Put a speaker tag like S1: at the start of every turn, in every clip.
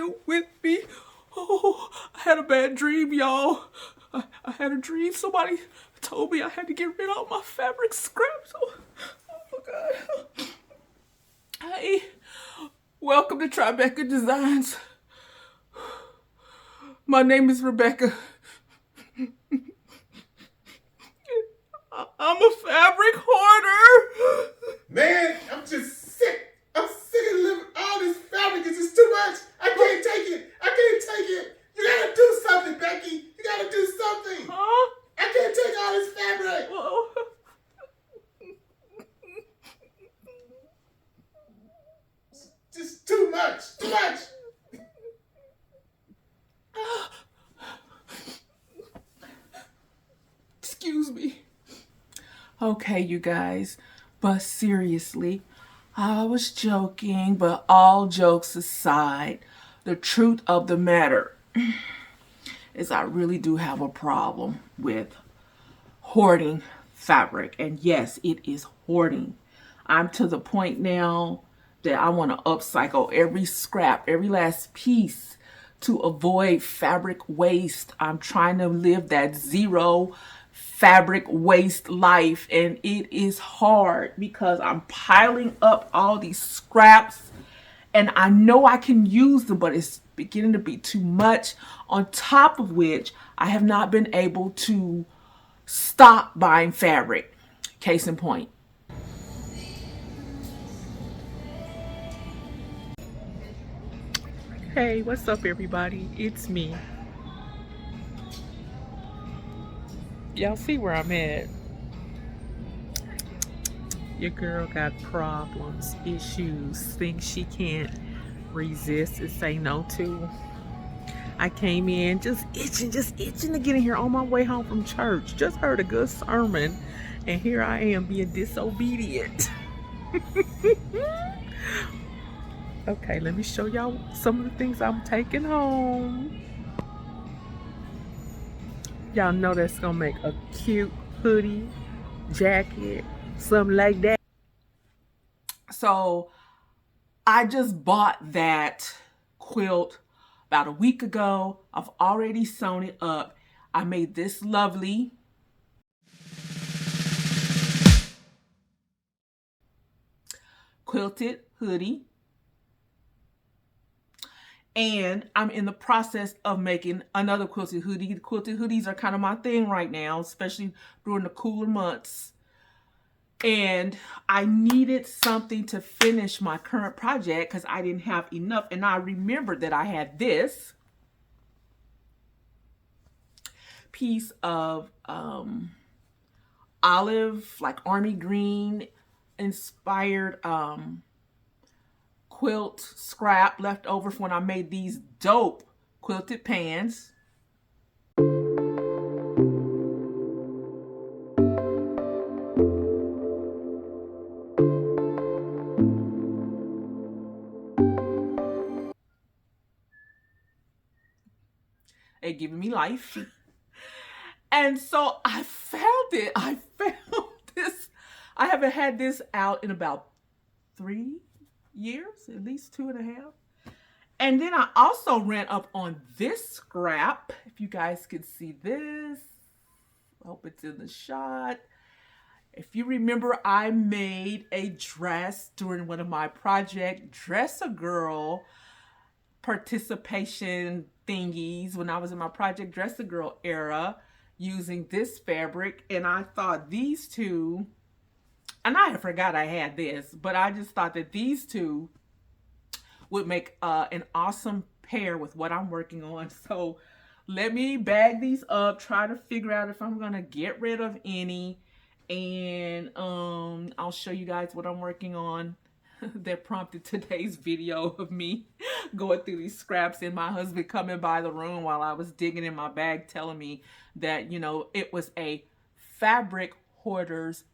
S1: still with me? Oh, I had a bad dream, y'all. I had a dream. Somebody told me I had to get rid of all my fabric scraps. Oh my God. Hey, welcome to Tribeca Designs. My name is Rebecca. I'm a fabric hoarder.
S2: Man, I'm just sick. I'm sick of living. All this fabric is just too much. I can't take it. I can't take it. You gotta do something, Becky. You gotta do something.
S1: Huh?
S2: I can't take all this fabric.
S1: Whoa.
S2: Just too much. Too much.
S1: Excuse me. Okay, you guys, but seriously, I was joking, but all jokes aside, the truth of the matter is I really do have a problem with hoarding fabric. And yes, it is hoarding. I'm to the point now that I want to upcycle every scrap, every last piece to avoid fabric waste. I'm trying to live that zero fabric waste life, and it is hard because I'm piling up all these scraps and I know I can use them, but it's beginning to be too much. On top of which, I have not been able to stop buying fabric. Case in point. Hey, what's up, everybody? It's me. Y'all see where I'm at? Your girl got problems, issues, things she can't resist and say no to. I came in just itching to get in here on my way home from church. Just heard a good sermon, and here I am being disobedient. Okay, let me show y'all some of the things I'm taking home. Y'all know that's gonna make a cute hoodie, jacket, something like that. So I just bought that quilt about a week ago. I've already sewn it up. I made this lovely quilted hoodie. And I'm in the process of making another quilted hoodie. The quilted hoodies are kind of my thing right now, especially during the cooler months. And I needed something to finish my current project because I didn't have enough. And I remembered that I had this piece of olive, like army green inspired quilt scrap left over from when I made these dope quilted pans. They giving me life. And so I found it. I found this. I haven't had this out in about 3 years, at least 2.5. And then I also ran up on this scrap. If you guys can see this, I hope it's in the shot. If you remember, I made a dress during one of my Project Dress a Girl participation thingies when I was in my Project Dress a Girl era using this fabric. And I thought these two, and I forgot I had this, but I just thought that these two would make an awesome pair with what I'm working on. So let me bag these up, try to figure out if I'm gonna get rid of any, and I'll show you guys what I'm working on. That prompted today's video of me going through these scraps and my husband coming by the room while I was digging in my bag, telling me that, you know, it was a fabric hoarder's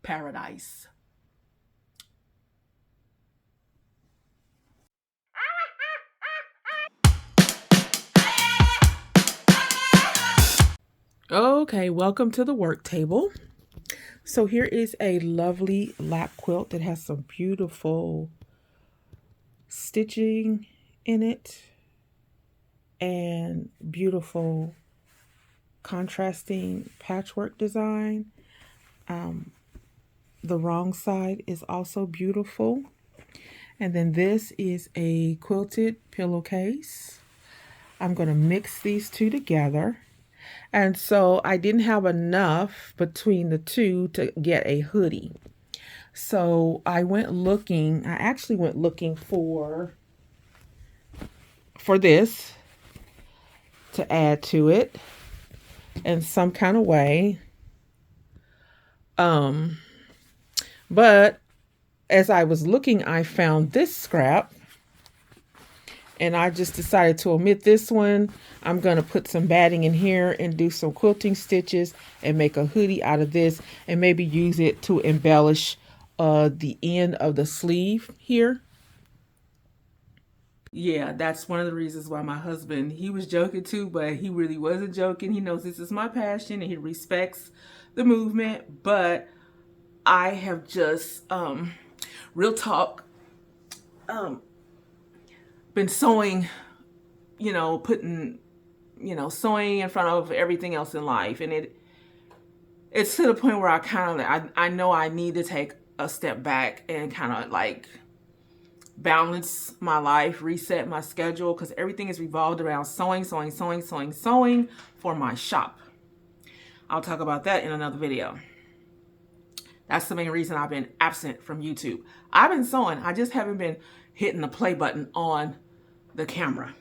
S1: paradise. Okay, welcome to the work table. So here is a lovely lap quilt that has some beautiful stitching in it and beautiful contrasting patchwork design. The wrong side is also beautiful. And then this is a quilted pillowcase. I'm going to mix these two together. And so I didn't have enough between the two to get a hoodie. So I actually went looking for this to add to it in some kind of way. But as I was looking, I found this scrap. And I just decided to omit this one. I'm going to put some batting in here and do some quilting stitches and make a hoodie out of this and maybe use it to embellish the end of the sleeve here. Yeah, that's one of the reasons why my husband, he was joking too, but he really wasn't joking. He knows this is my passion and he respects the movement. But I have just, real talk, been sewing, putting, sewing in front of everything else in life. And it's to the point where I know I need to take a step back and kind of like balance my life, reset my schedule, because everything is revolved around sewing for my shop. I'll talk about that in another video. That's the main reason I've been absent from YouTube. I've been sewing. I just haven't been hitting the play button on the camera.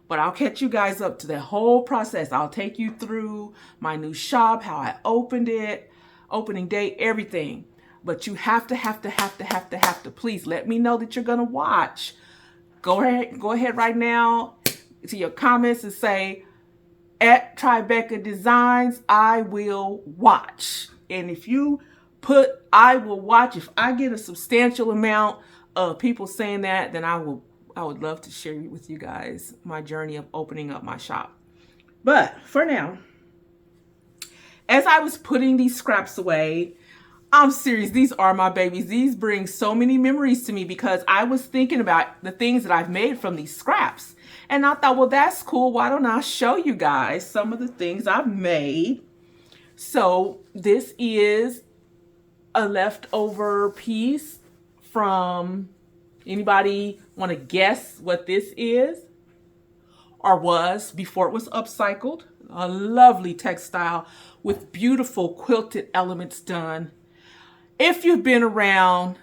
S1: But I'll catch you guys up to the whole process. I'll take you through my new shop, how I opened it, opening date, everything. But you have to please let me know that you're gonna watch. Go ahead right now to your comments and say, at Tribeca Designs, I will watch. And if you put I will watch, if I get a substantial amount of people saying that, then I would love to share with you guys my journey of opening up my shop. But for now, as I was putting these scraps away, I'm serious, these are my babies. These bring so many memories to me because I was thinking about the things that I've made from these scraps. And I thought, well, that's cool. Why don't I show you guys some of the things I've made? So this is a leftover piece from, anybody want to guess what this is or was before it was upcycled? A lovely textile with beautiful quilted elements done. If you've been around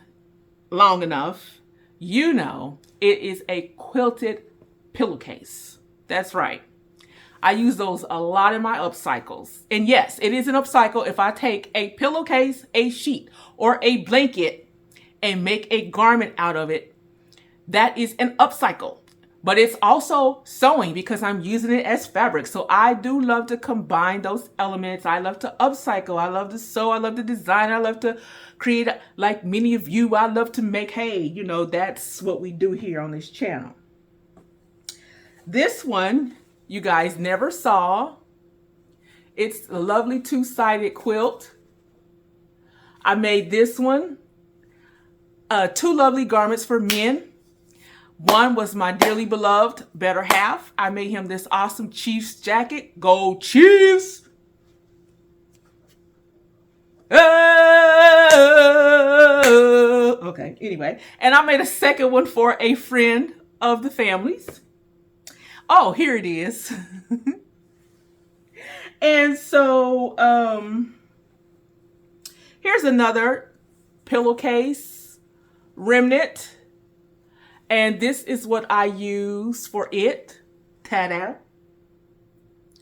S1: long enough, you know it is a quilted pillowcase. That's right. I use those a lot in my upcycles. And yes, it is an upcycle if I take a pillowcase, a sheet, or a blanket and make a garment out of it. That is an upcycle. But it's also sewing because I'm using it as fabric. So I do love to combine those elements. I love to upcycle. I love to sew. I love to design. I love to create, like many of you, I love to make hay. That's what we do here on this channel. This one, you guys never saw. It's a lovely two-sided quilt. I made this one. Two lovely garments for men. One was my dearly beloved better half. I made him this awesome Chiefs jacket. Go Chiefs! Okay, anyway. And I made a second one for a friend of the family's. Oh, here it is. And so, here's another pillowcase remnant. And this is what I use for it. Ta-da.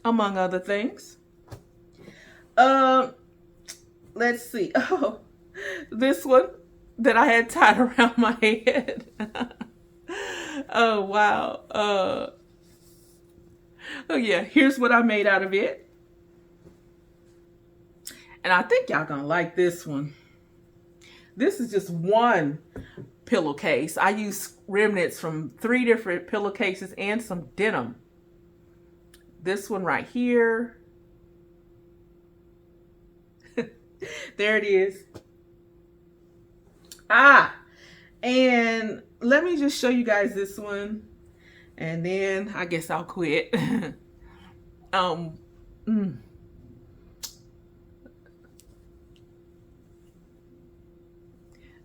S1: Among other things. Let's see. Oh, this one that I had tied around my head. Oh, wow. Oh, yeah. Here's what I made out of it. And I think y'all gonna like this one. This is just one pillowcase. I use remnants from 3 different pillowcases and some denim. This one right here. There it is. And let me just show you guys this one. and then I guess I'll quit. um, mm.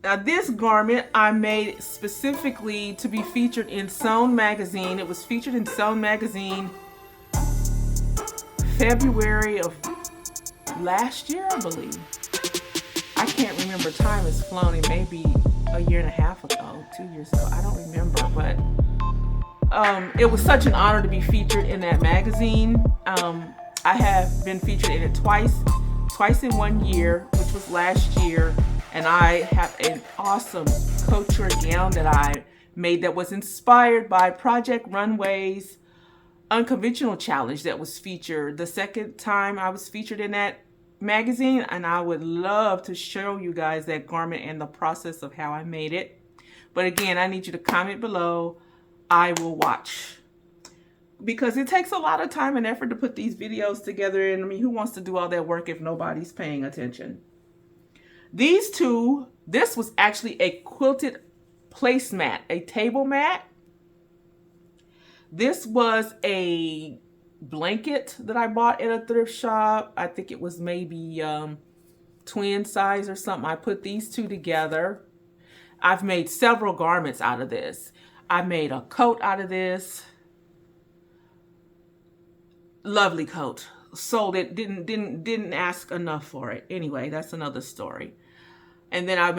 S1: Now this garment I made specifically to be featured in Sewn magazine. It was featured in Sewn magazine February of last year, I believe. I can't remember. Time has flown. It may be a year and a half ago, 2 years ago. I don't remember, but it was such an honor to be featured in that magazine. I have been featured in it twice in 1 year, which was last year. And I have an awesome couture gown that I made that was inspired by Project Runway's unconventional challenge that was featured the second time I was featured in that magazine. And I would love to show you guys that garment and the process of how I made it. But again, I need you to comment below. I will watch, because it takes a lot of time and effort to put these videos together. And I mean, who wants to do all that work if nobody's paying attention? These two, this was actually a quilted placemat, a table mat. This was a blanket that I bought at a thrift shop. I think it was maybe twin size or something. I put these two together. I've made several garments out of this. I made a coat out of this. Lovely coat. Sold it. Didn't ask enough for it. Anyway, that's another story. And then I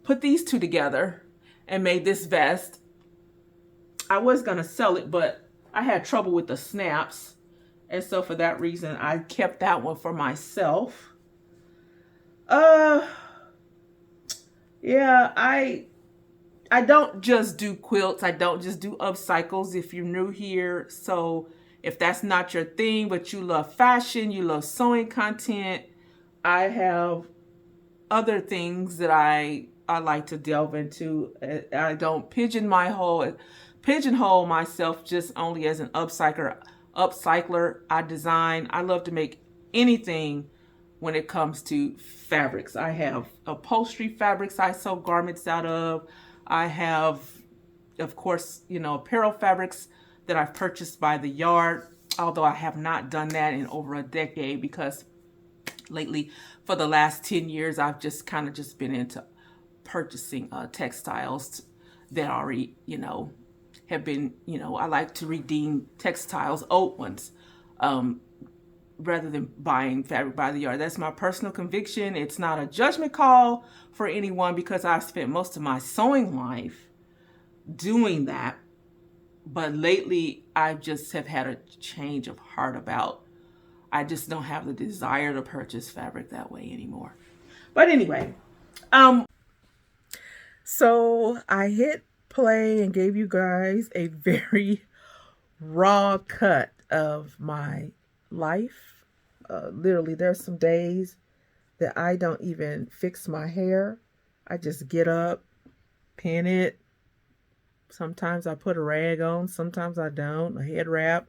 S1: put these two together and made this vest. I was gonna sell it, but I had trouble with the snaps. And so for that reason, I kept that one for myself. Yeah, I don't just do quilts. I don't just do upcycles. If you're new here, so if that's not your thing, but you love fashion, you love sewing content, I have other things that I like to delve into. I don't pigeonhole myself just only as an upcycler. I love to make anything when it comes to fabrics. I have upholstery fabrics I sew garments out of. I have, of course, apparel fabrics that I've purchased by the yard, although I have not done that in over a decade, because lately, for the last 10 years, I've just kind of been into purchasing textiles that already, have been, I like to redeem textiles, old ones, rather than buying fabric by the yard. That's my personal conviction. It's not a judgment call for anyone, because I've spent most of my sewing life doing that. But lately, I just have had a change of heart about, I just don't have the desire to purchase fabric that way anymore. But anyway, so I hit play and gave you guys a very raw cut of my life. Literally, there's some days that I don't even fix my hair. I just get up, pin it. Sometimes I put a rag on, sometimes I don't, a head wrap.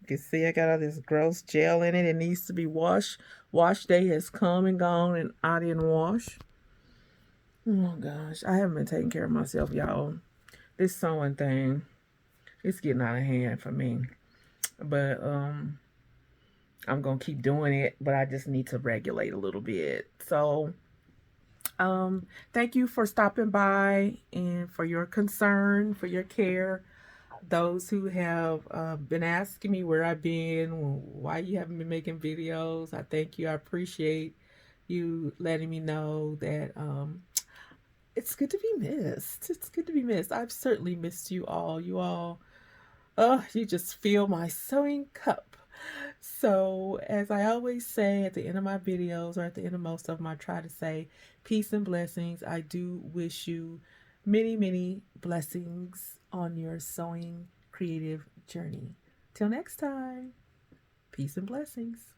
S1: You can see I got all this gross gel in it. It needs to be washed. Wash day has come and gone, and I didn't wash. Oh gosh, I haven't been taking care of myself, y'all. This sewing thing, it's getting out of hand for me. But I'm gonna keep doing it, but I just need to regulate a little bit. So thank you for stopping by and for your concern, for your care. Those who have been asking me where I've been, why you haven't been making videos, I thank you. I appreciate you letting me know that it's good to be missed. It's good to be missed. I've certainly missed you all. You all, you just fill my sewing cup. So as I always say at the end of my videos, or at the end of most of them, I try to say peace and blessings. I do wish you many, many blessings on your sewing creative journey. Till next time, peace and blessings.